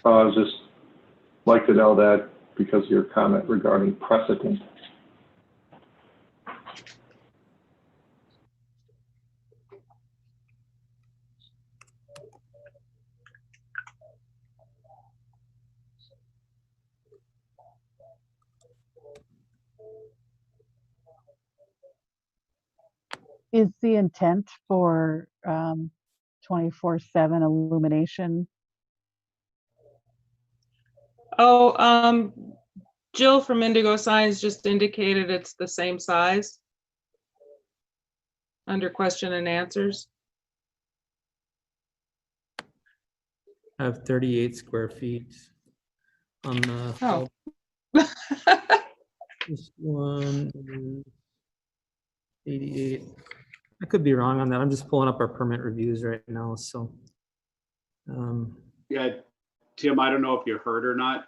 I was just like to know that because of your comment regarding precedent. Is the intent for 24/7 illumination? Oh, Jill from Indigo Signs just indicated it's the same size under question and answers. I have 38 square feet on the. Oh. This one is 88. I could be wrong on that. I'm just pulling up our permit reviews right now. So, yeah, Tim, I don't know if you heard or not,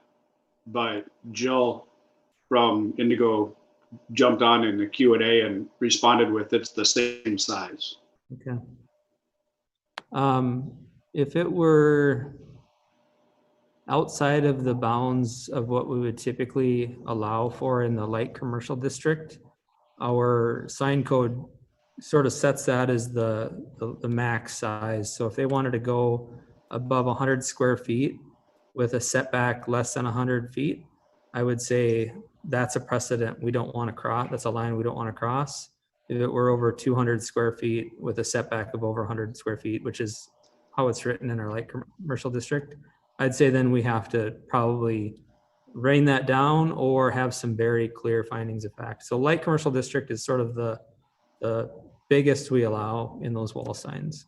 but Jill from Indigo jumped on in the Q&A and responded with it's the same size. okay. If it were outside of the bounds of what we would typically allow for in the light commercial district, our sign code sort of sets that as the max size. So if they wanted to go above 100 square feet with a setback less than 100 feet, I would say that's a precedent we don't want to cross. That's a line we don't want to cross. If it were over 200 square feet with a setback of over 100 square feet, which is how it's written in our light commercial district, I'd say then we have to probably rein that down or have some very clear findings of fact. So light commercial district is sort of the biggest we allow in those wall signs.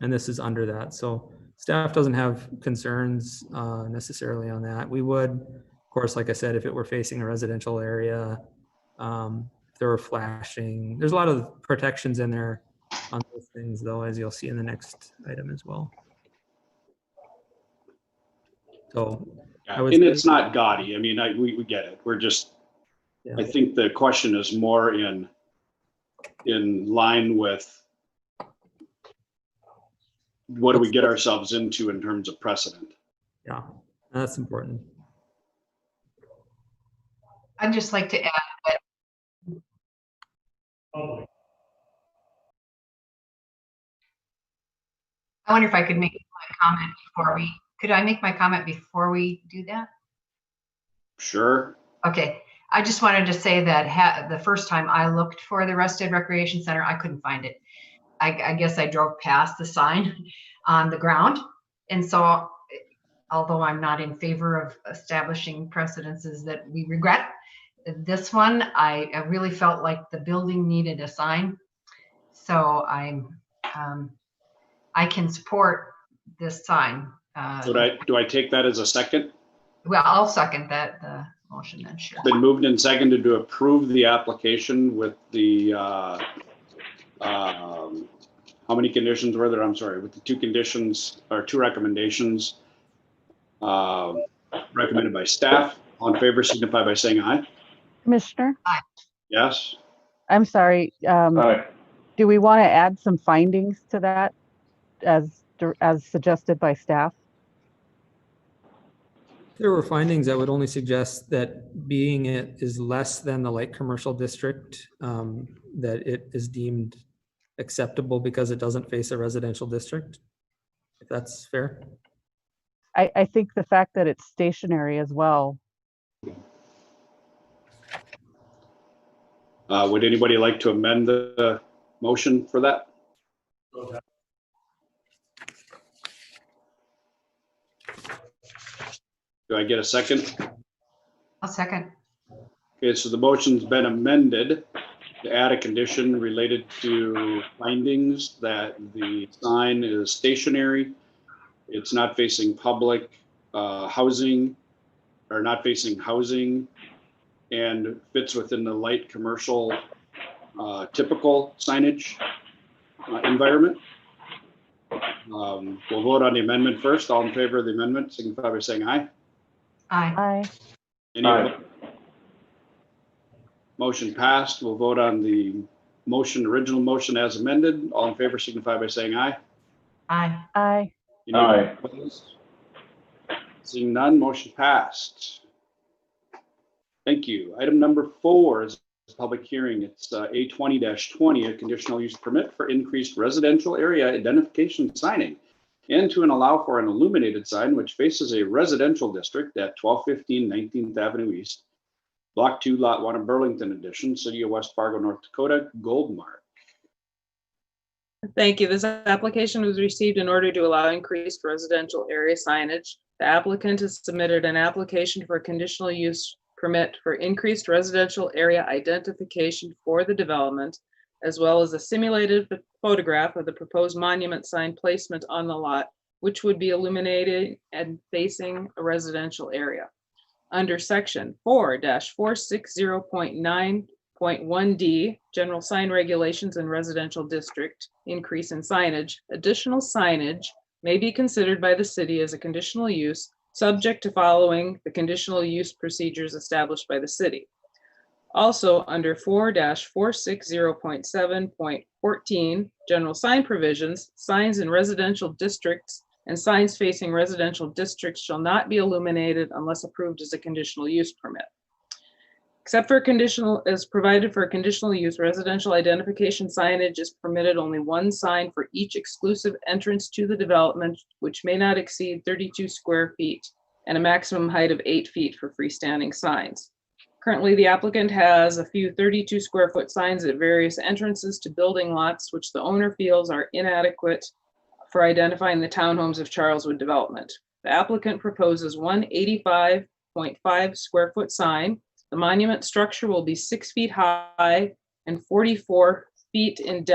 And this is under that. So staff doesn't have concerns necessarily on that. We would, of course, like I said, if it were facing a residential area, if there were flashing, there's a lot of protections in there on those things though, as you'll see in the next item as well. So yeah, and it's not gaudy. I mean, we get it. We're just, yeah. I think the question is more in line with what do we get ourselves into in terms of precedent. Yeah, that's important. I'd just like to add that. I wonder if I could make my comment before we, could I make my comment before we do that? Sure. Okay. I just wanted to say that the first time I looked for the Rested Recreation Center, I couldn't find it. I guess I drove past the sign on the ground. And so, although I'm not in favor of establishing precedences that we regret, this one, I really felt like the building needed a sign. So I can support this sign. Do I take that as a second? Well, I'll second that the motion then, sure. Been moved and seconded to approve the application with the how many conditions were there? I'm sorry, with the two conditions or two recommendations recommended by staff. All in favor signify by saying aye. Commissioner? Aye. Yes. I'm sorry. Aye. Do we want to add some findings to that as suggested by staff? There were findings that would only suggest that being it is less than the light commercial district, that it is deemed acceptable because it doesn't face a residential district, if that's fair. I think the fact that it's stationary as well. Would anybody like to amend the motion for that? Okay. Do I get a second? I'll second. Okay, so the motion's been amended to add a condition related to findings that the sign is stationary. It's not facing public housing or not facing housing and fits within the light commercial typical signage environment. We'll vote on the amendment first. All in favor of the amendment signify by saying aye. Aye. Aye. Any opposed? Motion passed. We'll vote on the original motion as amended. All in favor signify by saying aye. Aye. Aye. Any opposed? Seeing none, motion passed. Thank you. Item number 4 is a public hearing. It's A20-20, a conditional use permit for increased residential area identification signage and to allow for an illuminated sign which faces a residential district at 1215 19th Avenue East, Block 2, Lot 1 of Burlington Edition, City of West Fargo, North Dakota, Goldmark. Thank you. This application was received in order to allow increased residential area signage. The applicant has submitted an application for a conditional use permit for increased residential area identification for the development, as well as a simulated photograph of the proposed monument sign placement on the lot, which would be illuminated and facing a residential area. Under section 4-460.9.1D, general sign regulations in residential district, increase in signage, additional signage may be considered by the city as a conditional use, subject to following the conditional use procedures established by the city. Also, under 4-460.7.14, general sign provisions, signs in residential districts and signs facing residential districts shall not be illuminated unless approved as a conditional use permit. Except for conditional, as provided for a conditional use, residential identification signage is permitted only one sign for each exclusive entrance to the development, which may not exceed 32 square feet and a maximum height of 8 feet for freestanding signs. Currently, the applicant has a few 32 square foot signs at various entrances to building lots, which the owner feels are inadequate for identifying the townhomes of Charleswood development. The applicant proposes one 85.5 square foot sign. The monument structure will be 6 feet high and 44 feet in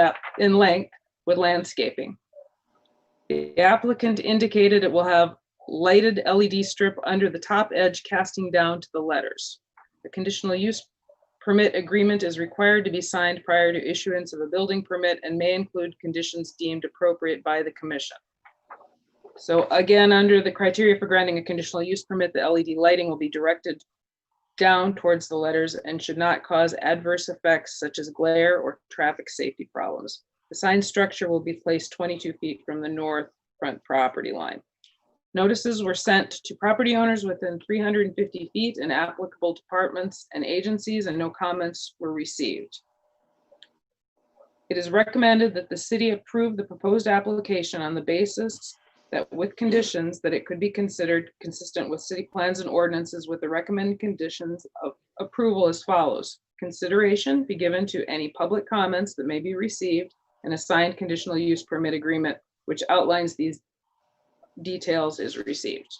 length with landscaping. The applicant indicated it will have lighted LED strip under the top edge casting down to the letters. The conditional use permit agreement is required to be signed prior to issuance of a building permit and may include conditions deemed appropriate by the commission. So again, under the criteria for granting a conditional use permit, the LED lighting will be directed down towards the letters and should not cause adverse effects such as glare or traffic safety problems. The sign structure will be placed 22 feet from the north front property line. Notices were sent to property owners within 350 feet and applicable departments and agencies, and no comments were received. It is recommended that the city approve the proposed application on the basis that, with conditions, that it could be considered consistent with city plans and ordinances, with the recommended conditions of approval as follows. Consideration be given to any public comments that may be received, and a signed conditional use permit agreement which outlines these details is received.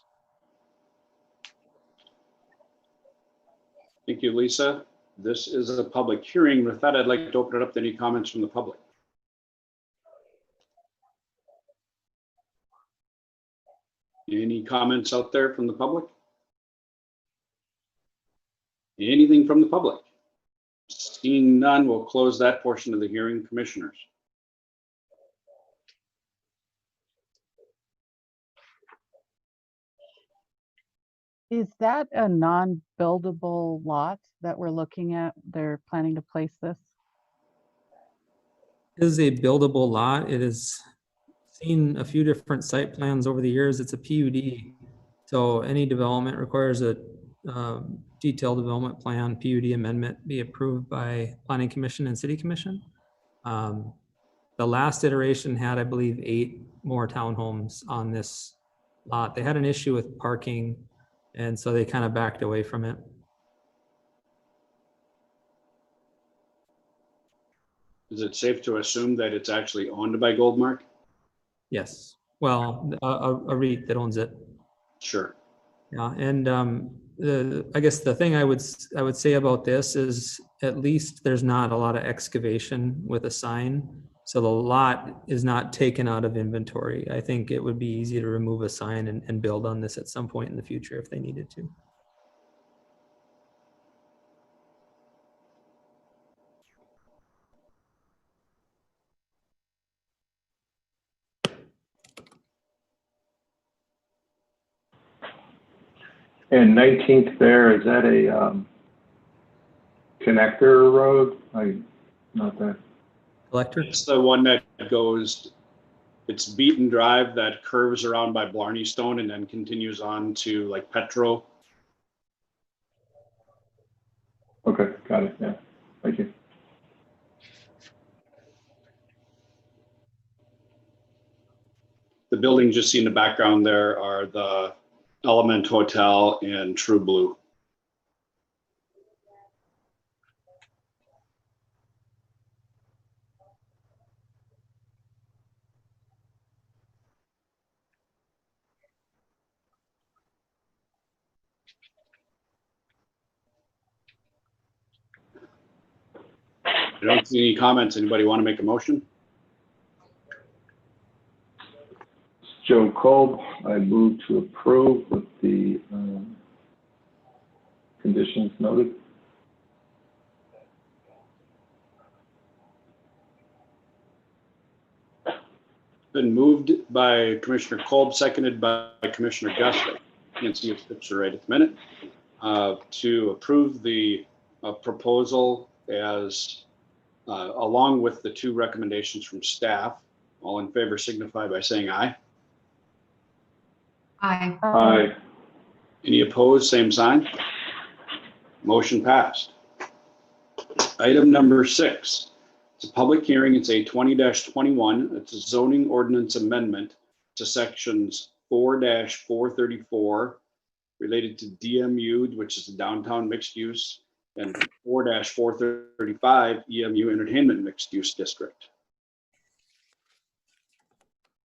Thank you, Lisa. This is a public hearing. With that, I'd like to open it up to any comments from the public. Any comments out there from the public? Anything from the public? Seeing none, we'll close that portion of the hearing. Commissioners. Is that a non-buildable lot that we're looking at? They're planning to place this? It is a buildable lot. It is seen a few different site plans over the years. It's a PUD. So any development requires a detailed development plan, PUD amendment be approved by Planning Commission and City Commission. The last iteration had, I believe, 8 more townhomes on this lot. They had an issue with parking, and so they kind of backed away from it. Is it safe to assume that it's actually owned by Goldmark? Yes. Well, a REIT that owns it. Sure. Yeah, and I guess the thing I would say about this is at least there's not a lot of excavation with a sign, so the lot is not taken out of inventory. I think it would be easy to remove a sign and build on this at some point in the future if they needed to. And 19th there, is that a connector road? Not that. Collector? It's the one that goes It's Beaton Drive that curves around by Blarney Stone and then continues on to like Petro. Okay, got it, yeah, thank you. The buildings you see in the background there are the Element Hotel and True Blue. I don't see any comments. Anybody want to make a motion? Joe Kolb, I move to approve with the conditions noted. Been moved by Commissioner Kolb, seconded by Commissioner Gus. I can't see his picture right at the minute. To approve the proposal as along with the two recommendations from staff. All in favor signify by saying aye. Aye. Aye. Any opposed, same sign. Motion passed. Item number 6. It's a public hearing. It's a 20-21. It's a zoning ordinance amendment to sections 4-434 related to DMU, which is the downtown mixed use, and 4-435 EMU entertainment mixed use district.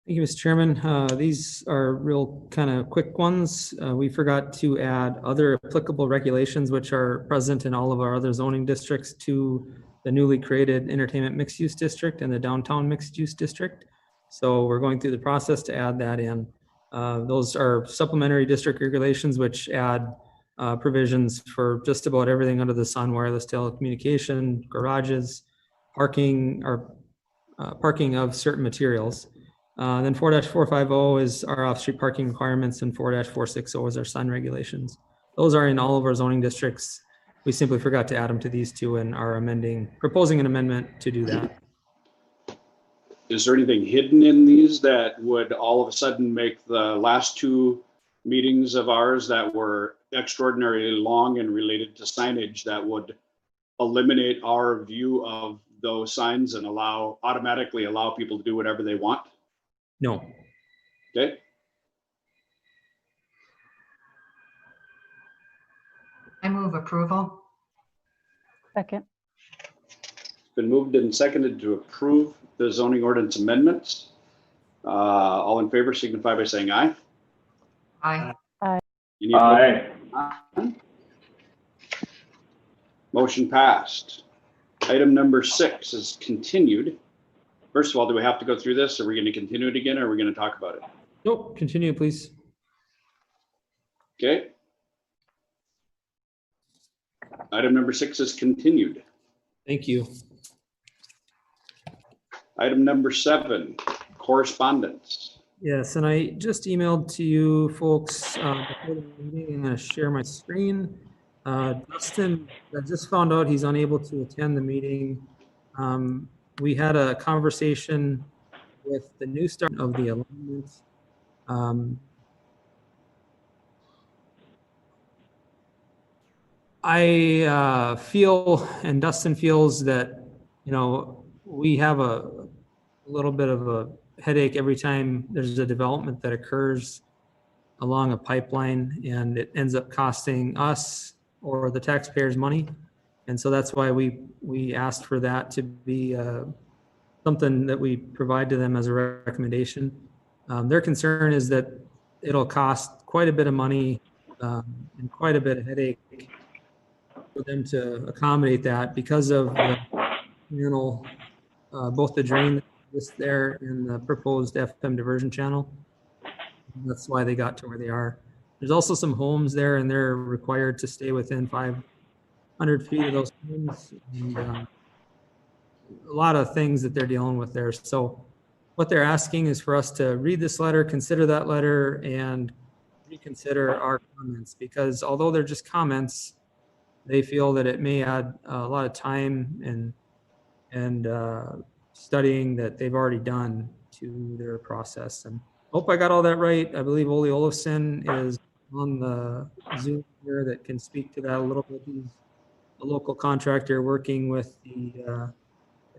Thank you, Mr. Chairman. These are real kind of quick ones. We forgot to add other applicable regulations which are present in all of our other zoning districts to the newly created entertainment mixed use district and the downtown mixed use district. So we're going through the process to add that in. Those are supplementary district regulations which add provisions for just about everything under the sun: wireless telecommunication, garages, parking, or parking of certain materials. Then 4-450 is our off-street parking requirements, and 4-460 is our sign regulations. Those are in all of our zoning districts. We simply forgot to add them to these two and are proposing an amendment to do that. Is there anything hidden in these that would all of a sudden make the last two meetings of ours that were extraordinarily long and related to signage that would eliminate our view of those signs and automatically allow people to do whatever they want? No. Okay. I move approval. Second. Been moved and seconded to approve the zoning ordinance amendments. All in favor signify by saying aye. Aye. Any opposed? Aye. Motion passed. Item number 6 is continued. First of all, do we have to go through this? Are we going to continue it again, or are we going to talk about it? Nope, continue, please. Okay. Item number 6 is continued. Thank you. Item number 7, correspondence. Yes, and I just emailed to you folks before the meeting. I'm going to share my screen. Dustin, I just found out he's unable to attend the meeting. We had a conversation with the new start of the alignment. I feel, and Dustin feels, that, you know, we have a little bit of a headache every time there's a development that occurs along a pipeline and it ends up costing us or the taxpayers money. And so that's why we asked for that to be something that we provide to them as a recommendation. Their concern is that it'll cost quite a bit of money and quite a bit of headache for them to accommodate that because of the channel, both the drain that's there and the proposed FM diversion channel. That's why they got to where they are. There's also some homes there, and they're required to stay within 500 feet of those homes, and a lot of things that they're dealing with there. So what they're asking is for us to read this letter, consider that letter, and reconsider our comments, because although they're just comments, they feel that it may add a lot of time and studying that they've already done to their process. And hope I got all that right. I believe Ole Olafson is on the Zoom here that can speak to that a little bit. He's a local contractor working with the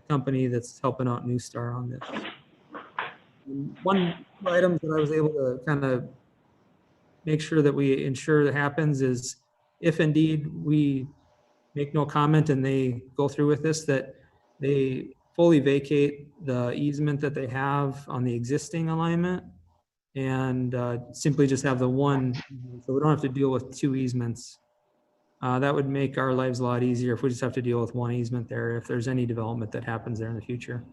company that's helping out New Star on this. And one item that I was able to kind of make sure that we ensure that happens is if indeed we make no comment and they go through with this, that they fully vacate the easement that they have on the existing alignment and simply just have the one, so we don't have to deal with two easements. That would make our lives a lot easier if we just have to deal with one easement there, if there's any development that happens there in the future.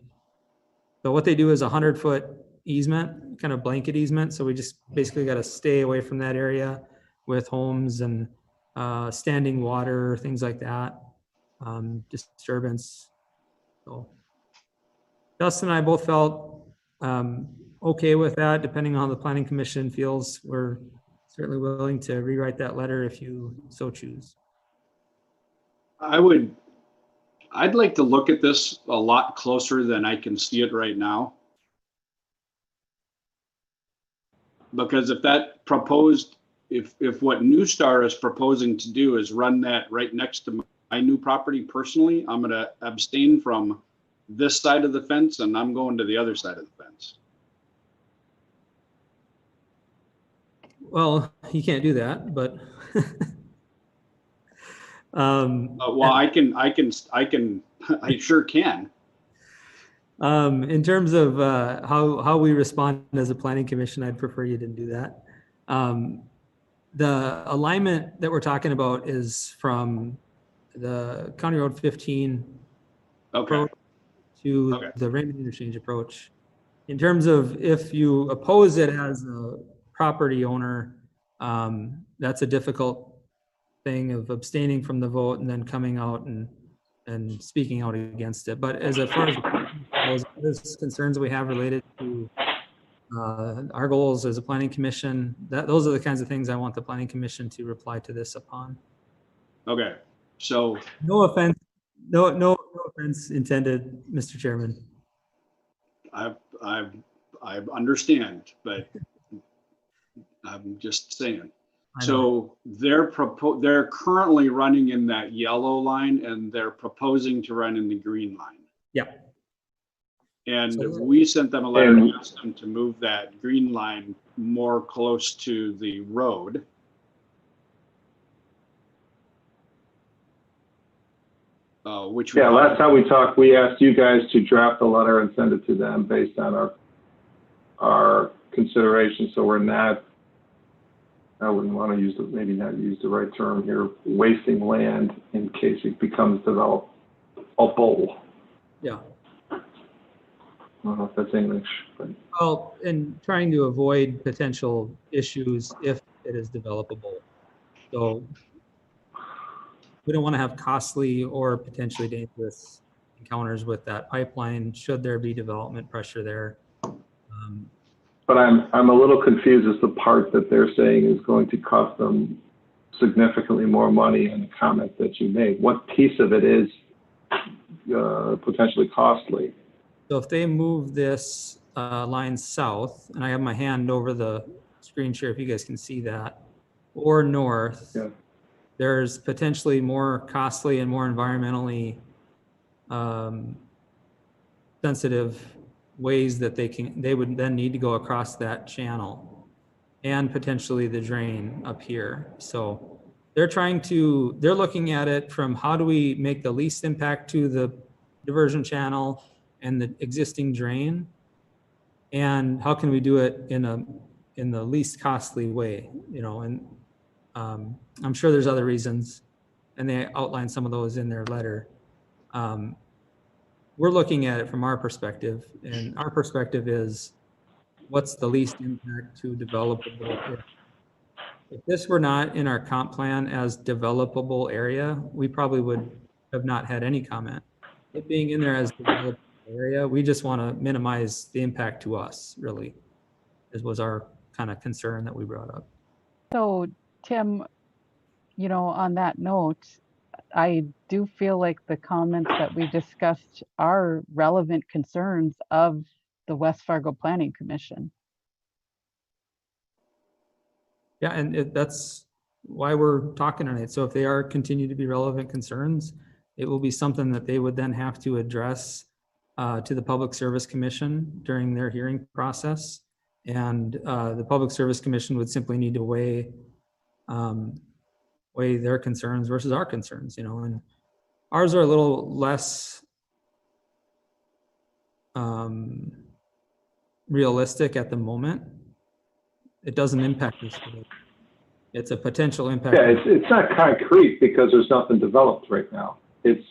So what they do is 100-foot easement, kind of blanket easement. So we just basically got to stay away from that area with homes and standing water, things like that, disturbance. So Dustin and I both felt okay with that, depending on how the Planning Commission feels. We're certainly willing to rewrite that letter if you so choose. I'd like to look at this a lot closer than I can see it right now. Because if that proposed, if what New Star is proposing to do is run that right next to my new property personally, I'm gonna abstain from this side of the fence and I'm going to the other side of the fence. Well, you can't do that, but Well, I sure can. in terms of how we respond as a planning commission, I'd prefer you didn't do that. The alignment that we're talking about is from the County Road 15 Okay. to the Raymond interchange approach. In terms of if you oppose it as a property owner, that's a difficult thing of abstaining from the vote and then coming out and speaking out against it. But as far as those concerns we have related to our goals as a planning commission, those are the kinds of things I want the planning commission to reply to this upon. Okay. So No offense, no offense intended, Mr. Chairman. I understand, but I'm just saying. So they're currently running in that yellow line and they're proposing to run in the green line. Yeah. And So we sent them a letter and asked them to move that green line more close to the road. Which Yeah, last time we talked, we asked you guys to draft a letter and send it to them based on our consideration. So we're not, I wouldn't want to use maybe not use the right term here, wasting land in case it becomes developable. Yeah. I don't know if that's English, but. Well, and trying to avoid potential issues if it is developable. So we don't want to have costly or potentially dangerous encounters with that pipeline should there be development pressure there. But I'm a little confused as the part that they're saying is going to cost them significantly more money in the comment that you made. What piece of it is potentially costly? So if they move this line south, and I have my hand over the screen share if you guys can see that, or north, Yeah. there's potentially more costly and more environmentally sensitive ways that they would then need to go across that channel and potentially the drain up here. So they're looking at it from how do we make the least impact to the diversion channel and the existing drain, and how can we do it in the least costly way, and I'm sure there's other reasons, and they outline some of those in their letter. We're looking at it from our perspective, and our perspective is what's the least impact to developable. If this were not in our comp plan as developable area, we probably would have not had any comment. It being in there as developable area, we just want to minimize the impact to us, really, was our kind of concern that we brought up. So Tim, on that note, I do feel like the comments that we discussed are relevant concerns of the West Fargo Planning Commission. Yeah, and that's why we're talking tonight. So if they are continue to be relevant concerns, it will be something that they would then have to address to the Public Service Commission during their hearing process. And the Public Service Commission would simply need to weigh their concerns versus our concerns, and ours are a little less realistic at the moment. It doesn't impact us. It's a potential impact. Yeah, it's not concrete because there's nothing developed right now. It's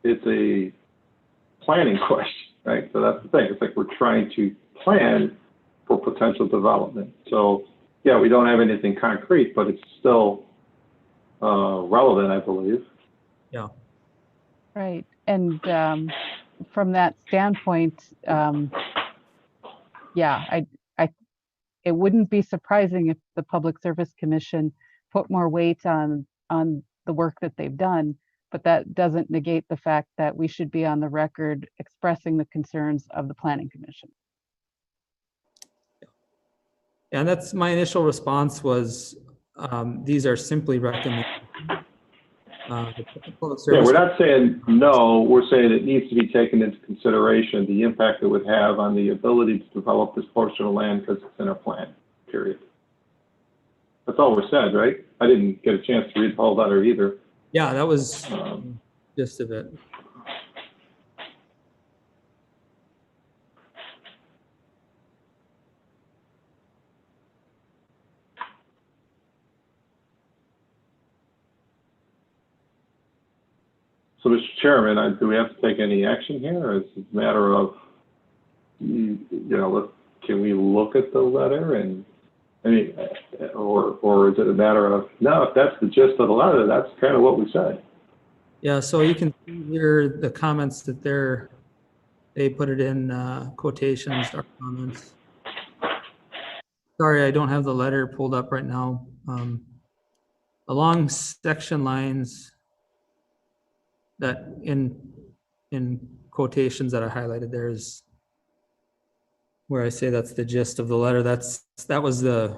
a planning question, right? So that's the thing. It's like we're trying to plan for potential development. So yeah, we don't have anything concrete, but it's still relevant, I believe. Yeah. Right. And from that standpoint, yeah, it wouldn't be surprising if the Public Service Commission put more weight on the work that they've done, but that doesn't negate the fact that we should be on the record expressing the concerns of the Planning Commission. And that's my initial response was, these are simply recommendations. Yeah, we're not saying no, we're saying it needs to be taken into consideration, the impact it would have on the ability to develop this portion of land because it's in our plan, period. That's all we're said, right? I didn't get a chance to read the whole letter either. Yeah, that was gist of it. So, Mr. Chairman, do we have to take any action here, or is it a matter of, can we look at the letter and, or is it a matter of, no, if that's the gist of the letter, that's kind of what we said. Yeah, so you can see here the comments that they put it in quotations, our comments. Sorry, I don't have the letter pulled up right now. Along section lines that in quotations that I highlighted, there's where I say that's the gist of the letter. That was the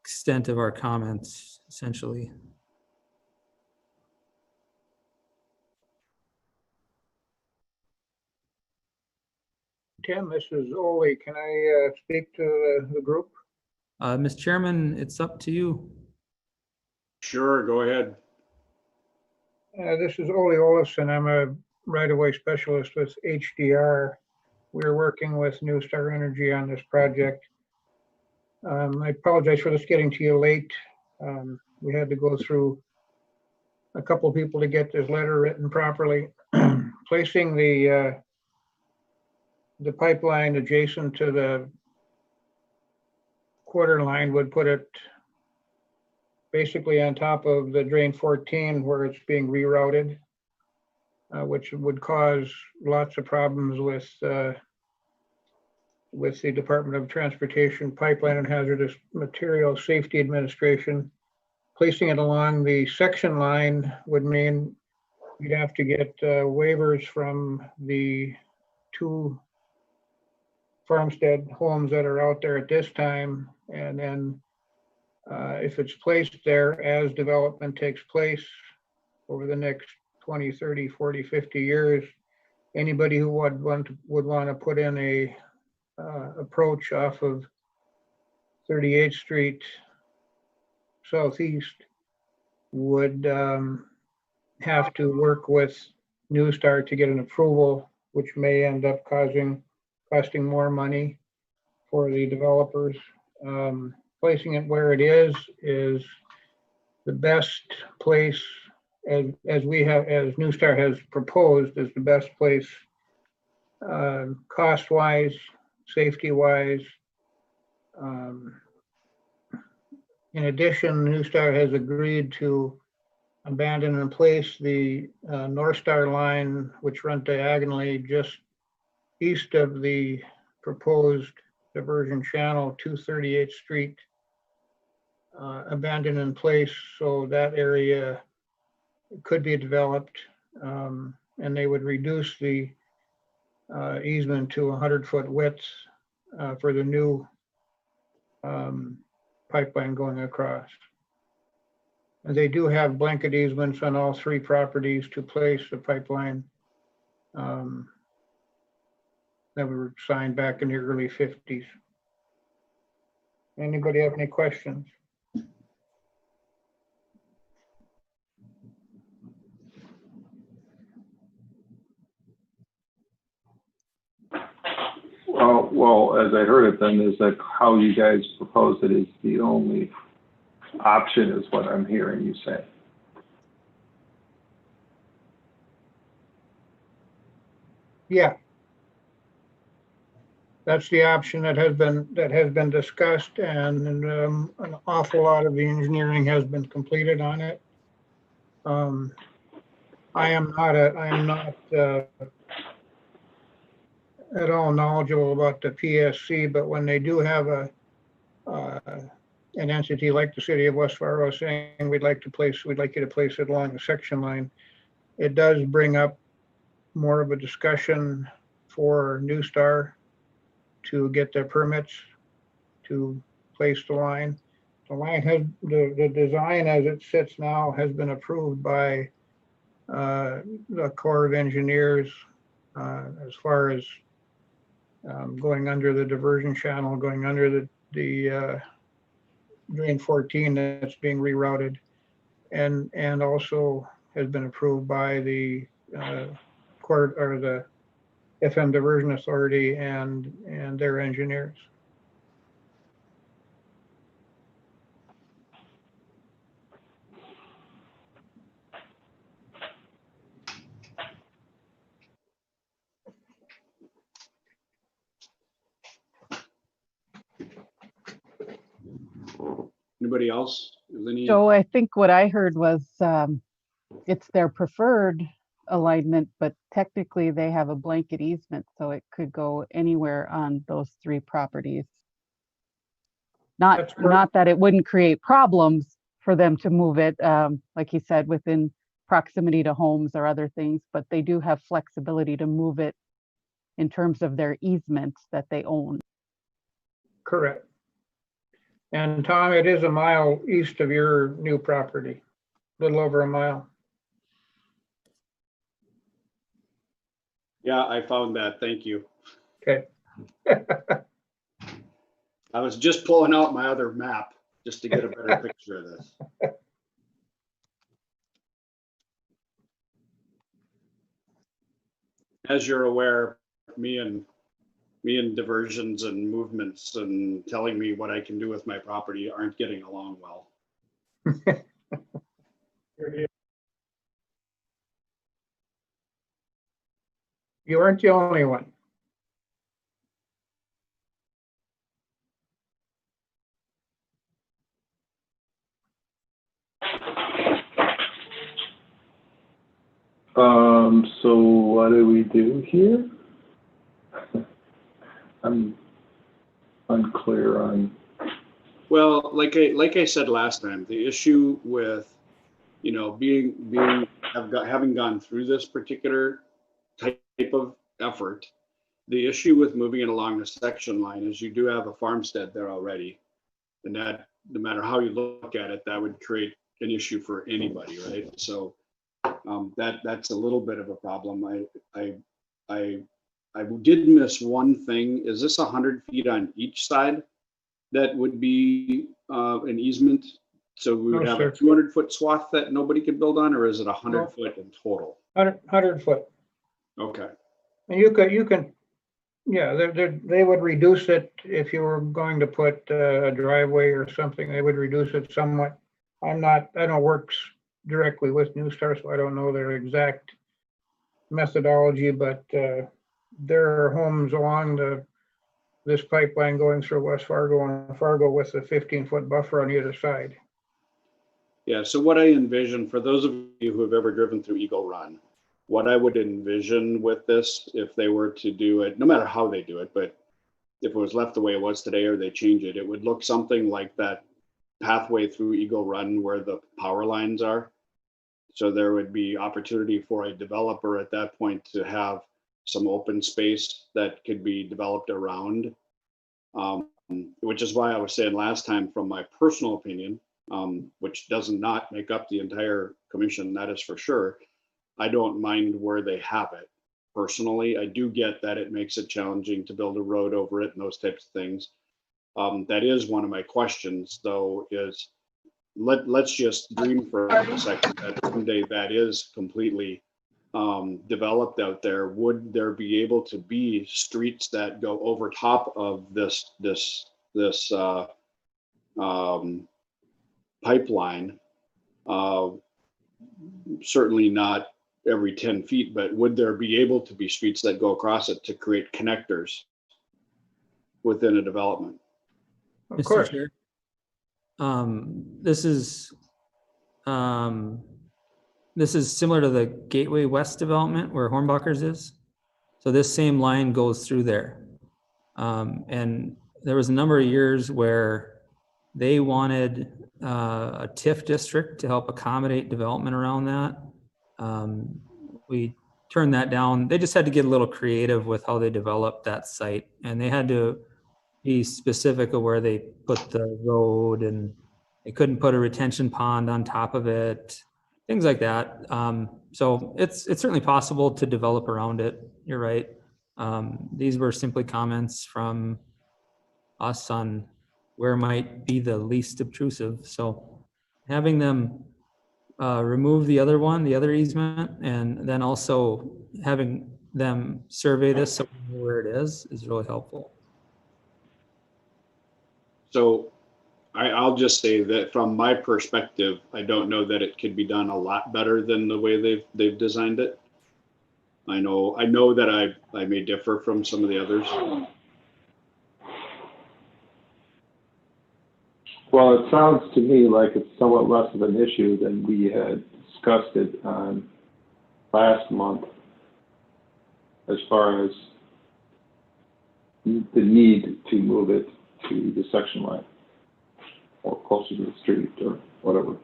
extent of our comments, essentially. Tim, this is Ole. Can I speak to the group? Mr. Chairman, it's up to you. Sure, go ahead. This is Ole Olafson. I'm a right-of-way specialist with HDR. We're working with New Star Energy on this project. I apologize for this getting to you late. We had to go through a couple of people to get this letter written properly. Placing the pipeline adjacent to the quarter line would put it basically on top of the drain 14 where it's being rerouted, which would cause lots of problems with the Department of Transportation Pipeline and Hazardous Materials Safety Administration. Placing it along the section line would mean you'd have to get waivers from the 2 farmstead homes that are out there at this time. And then if it's placed there as development takes place over the next 20, 30, 40, 50 years, anybody who would want to put in a approach off of 38th Street Southeast would have to work with New Star to get an approval, which may end up costing more money for the developers. Placing it where it is the best place, as New Star has proposed, is the best place cost-wise, safety-wise. In addition, New Star has agreed to abandon and place the North Star line, which runs diagonally just east of the proposed diversion channel to 38th Street, abandoned in place, so that area could be developed, and they would reduce the easement to 100-foot width for the new pipeline going across. And they do have blanket easements on all 3 properties to place the pipeline that were signed back in the early 50s. Anybody have any questions? Well, as I heard it then, is that how you guys propose it is the only option is what I'm hearing you say. Yeah. That's the option that has been discussed, and an awful lot of the engineering has been completed on it. I am not at all knowledgeable about the PSC, but when they do have an entity like the city of West Fargo saying we'd like you to place it along the section line, it does bring up more of a discussion for New Star to get their permits to place the line. The line has, the design as it sits now has been approved by the Corps of Engineers as far as going under the diversion channel, going under the Drain 14 that's being rerouted, and also has been approved by the court or the FM Diversion Authority and their engineers. Anybody else? Is any? So I think what I heard was it's their preferred alignment, but technically they have a blanket easement, so it could go anywhere on those 3 properties. That's correct. Not that it wouldn't create problems for them to move it, like he said, within proximity to homes or other things, but they do have flexibility to move it in terms of their easements that they own. Correct. And Tom, it is a mile east of your new property, a little over a mile. Yeah, I found that. Thank you. Okay. I was just pulling out my other map just to get a better picture of this. As you're aware, me and diversions and movements and telling me what I can do with my property aren't getting along well. You aren't the only one. So what do we do here? I'm unclear on. Well, like I said last time, the issue with, you know, having gone through this particular type of effort, the issue with moving it along the section line is you do have a farmstead there already, and that no matter how you look at it, that would create an issue for anybody, right? So that's a little bit of a problem. I did miss one thing. Is this 100 feet on each side that would be an easement? So we would have a 200-foot swath that nobody could build on, or is it 100 foot in total? 100 foot. Okay. And you can, yeah, they would reduce it if you were going to put a driveway or something. They would reduce it somewhat. I don't work directly with New Star, so I don't know their exact methodology, but there are homes along this pipeline going through West Fargo and Fargo with a 15-foot buffer on either side. Yeah, so what I envision, for those of you who have ever driven through Eagle Run, what I would envision with this, if they were to do it, no matter how they do it, but if it was left the way it was today or they change it, it would look something like that pathway through Eagle Run where the power lines are. So there would be opportunity for a developer at that point to have some open space that could be developed around. Which is why I was saying last time, from my personal opinion, which does not make up the entire commission, that is for sure. I don't mind where they have it. Personally, I do get that it makes it challenging to build a road over it and those types of things. That is one of my questions, though, is let's just dream for a second that someday that is completely developed out there. Would there be able to be streets that go over top of this pipeline? Certainly not every 10 feet, but would there be able to be streets that go across it to create connectors within a development? Of Mr. course. Chair, this is similar to the Gateway West development where Hornbachers is. So this same line goes through there. And there was a number of years where they wanted a TIF district to help accommodate development around that. We turned that down. They just had to get a little creative with how they developed that site, and they had to be specific of where they put the road, and they couldn't put a retention pond on top of it, things like that. So it's certainly possible to develop around it. You're right. These were simply comments from us on where might be the least obtrusive. So having them remove the other one, the other easement, and then also having them survey this so we know where it is really helpful. So I'll just say that from my perspective, I don't know that it could be done a lot better than the way they've designed it. I know that I may differ from some of the others. Well, it sounds to me like it's somewhat less of an issue than we had discussed it on last month, as far as the need to move it to the section line or closer to the street or whatever. Is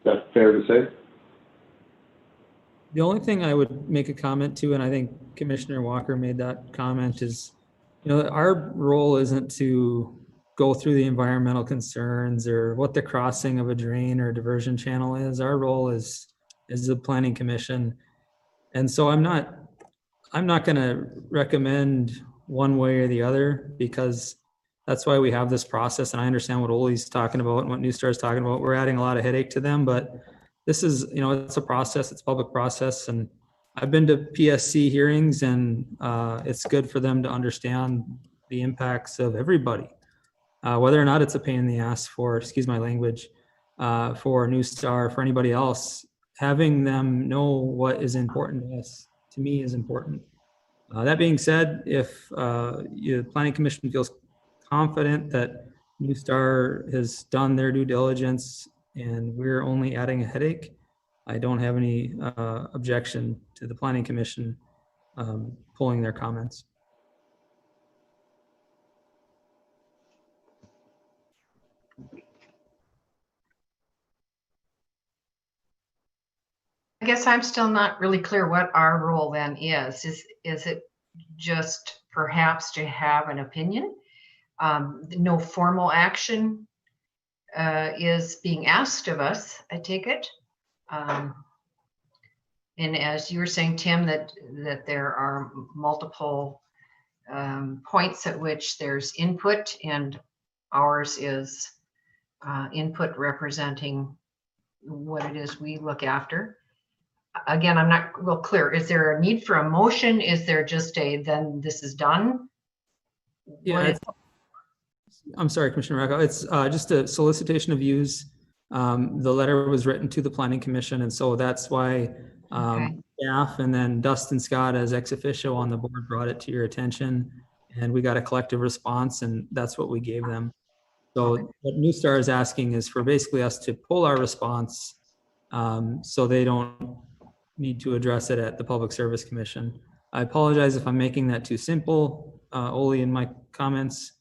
that fair to say? The only thing I would make a comment to, and I think Commissioner Walker made that comment, is, our role isn't to go through the environmental concerns or what the crossing of a drain or diversion channel is. Our role is the Planning Commission. And so I'm not going to recommend one way or the other, because that's why we have this process. And I understand what Ole's talking about and what New Star's talking about. We're adding a lot of headache to them, but this is, it's a process, it's a public process. And I've been to PSC hearings, and it's good for them to understand the impacts of everybody, whether or not it's a pain in the ass for, excuse my language, for New Star, for anybody else. Having them know what is important to us, to me, is important. That being said, if the Planning Commission feels confident that New Star has done their due diligence and we're only adding a headache, I don't have any objection to the Planning Commission pulling their comments. I guess I'm still not really clear what our role then is. Is it just perhaps to have an opinion? No formal action is being asked of us, I take it. And as you were saying, Tim, that there are multiple points at which there's input, and ours is input representing what it is we look after. Again, I'm not real clear. Is there a need for a motion? Is there just a, then this is done? Yeah, I'm sorry, Commissioner Rocco. It's just a solicitation of views. The letter was written to the Planning Commission, and so that's why staff and then Dustin Scott as ex officio on the board brought it to your attention, and we got a collective response, and that's what we gave them. So what New Star is asking is for basically us to pull our response, so they don't need to address it at the Public Service Commission. I apologize if I'm making that too simple, Ole, in my comments.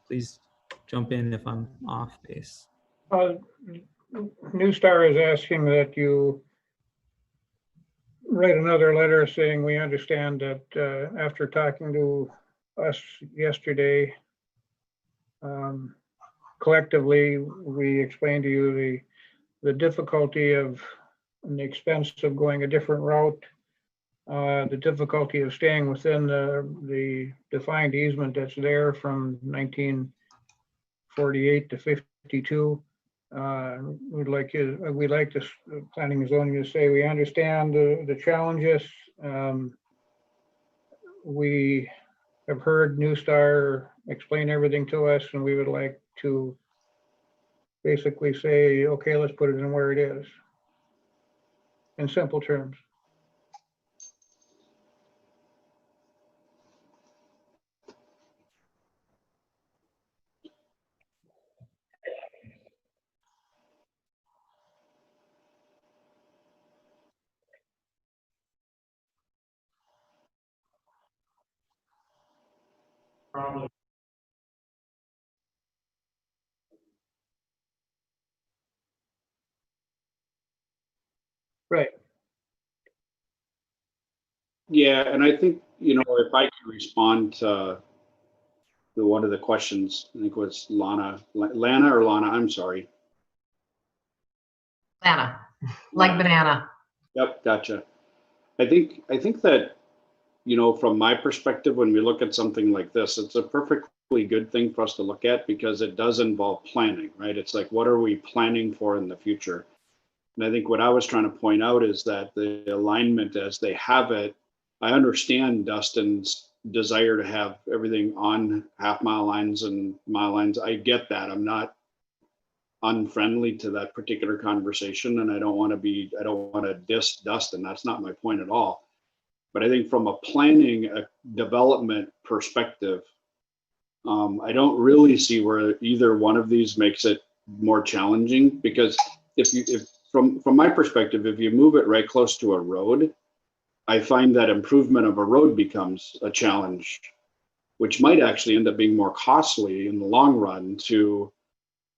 Please jump in if I'm off base. New Star is asking that you write another letter saying we understand that after talking to us yesterday, collectively, we explained to you the difficulty of and the expense of going a different route, the difficulty of staying within the defined easement that's there from 1948 to 52. We'd like this planning and zoning to say we understand the challenges. We have heard New Star explain everything to us, and we would like to basically say, okay, let's put it in where it is. In simple terms. Right. Yeah, and I think, if I could respond to one of the questions, I think it was Lana, I'm sorry. Banana, like banana. Yep, gotcha. I think that, from my perspective, when we look at something like this, it's a perfectly good thing for us to look at because it does involve planning, right? It's like, what are we planning for in the future? And I think what I was trying to point out is that the alignment as they have it, I understand Dustin's desire to have everything on half-mile lines and mile lines. I get that. I'm not unfriendly to that particular conversation, and I don't want to diss Dustin. That's not my point at all. But I think from a planning, a development perspective, I don't really see where either one of these makes it more challenging, because if from my perspective, if you move it right close to a road, I find that improvement of a road becomes a challenge, which might actually end up being more costly in the long run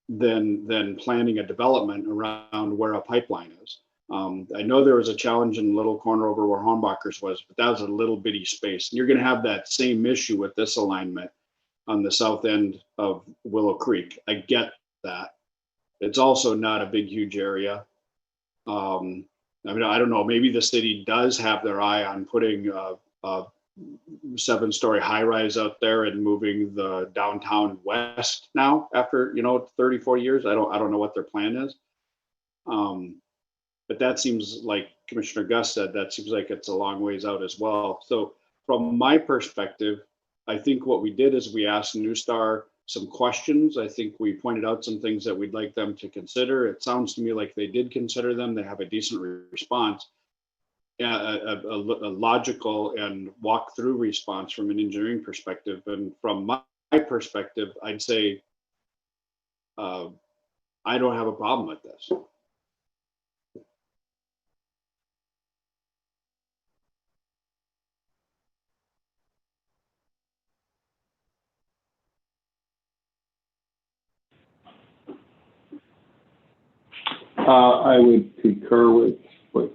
than planning a development around where a pipeline is. I know there was a challenge in the little corner over where Hornbacher's was, but that was a little bitty space. And you're going to have that same issue with this alignment on the south end of Willow Creek. I get that. It's also not a big, huge area. I don't know, maybe the city does have their eye on putting a 7-story high rise out there and moving the downtown west now after, 30, 40 years. I don't know what their plan is. But that seems like Commissioner Gus said, that seems like it's a long ways out as well. So from my perspective, I think what we did is we asked New Star some questions. I think we pointed out some things that we'd like them to consider. It sounds to me like they did consider them. They have a decent response, a logical and walk-through response from an engineering perspective. And from my perspective, I'd say I don't have a problem with this. I would concur with what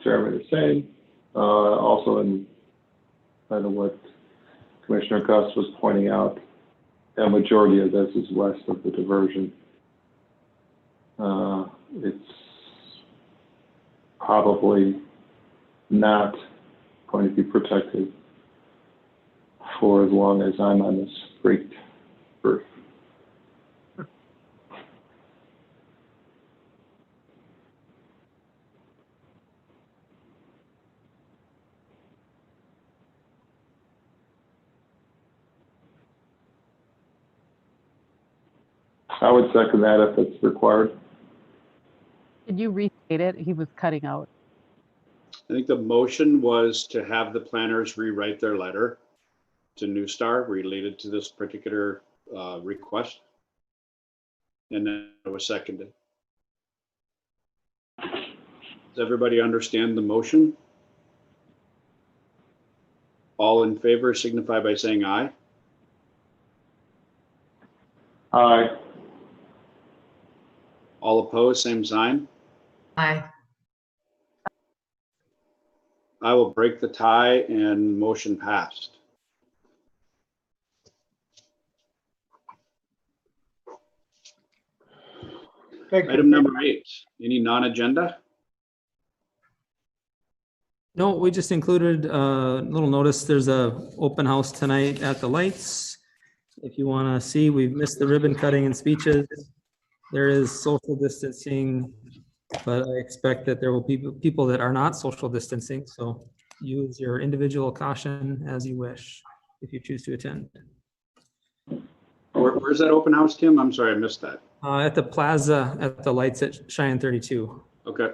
Chairman is saying. Also in kind of what Commissioner Gus was pointing out, a majority of this is west of the diversion. It's probably not going to be protected for as long as I'm on this great earth. I would second that if it's required. Did you restate it? He was cutting out. I think the motion was to have the planners rewrite their letter to New Star related to this particular request. And then it was seconded. Does everybody understand the motion? All in favor signify by saying aye. Aye. All opposed, same sign. Aye. I will break the tie and motion passed. Thank you. Item number 8, any non-agenda? No, we just included a little notice. There's a open house tonight at the lights. If you want to see, we've missed the ribbon cutting and speeches. There is social distancing, but I expect that there will be people that are not social distancing. So use your individual caution as you wish if you choose to attend. Where's that open house, Tim? I'm sorry, I missed that. At the plaza at the lights at Cheyenne 32. Okay.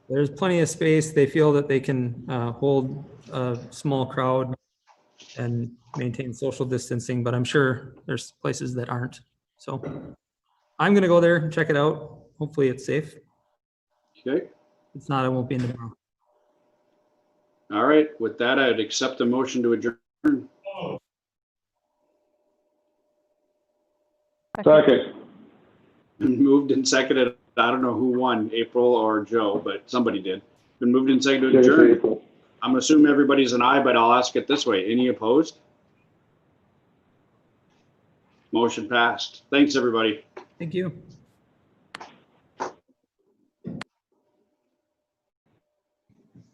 There's plenty of space. They feel that they can hold a small crowd and maintain social distancing, but I'm sure there's places that aren't. So I'm going to go there and check it out. Hopefully it's safe. Okay. If it's not, I won't be in tomorrow. All right. With that, I'd accept a motion to adjourn. Second. Moved and seconded. I don't know who won, April or Joe, but somebody did. Been moved and seconded to adjourn. I'm assuming everybody's an aye, but I'll ask it this way. Any opposed? Motion passed. Thanks, everybody. Thank you.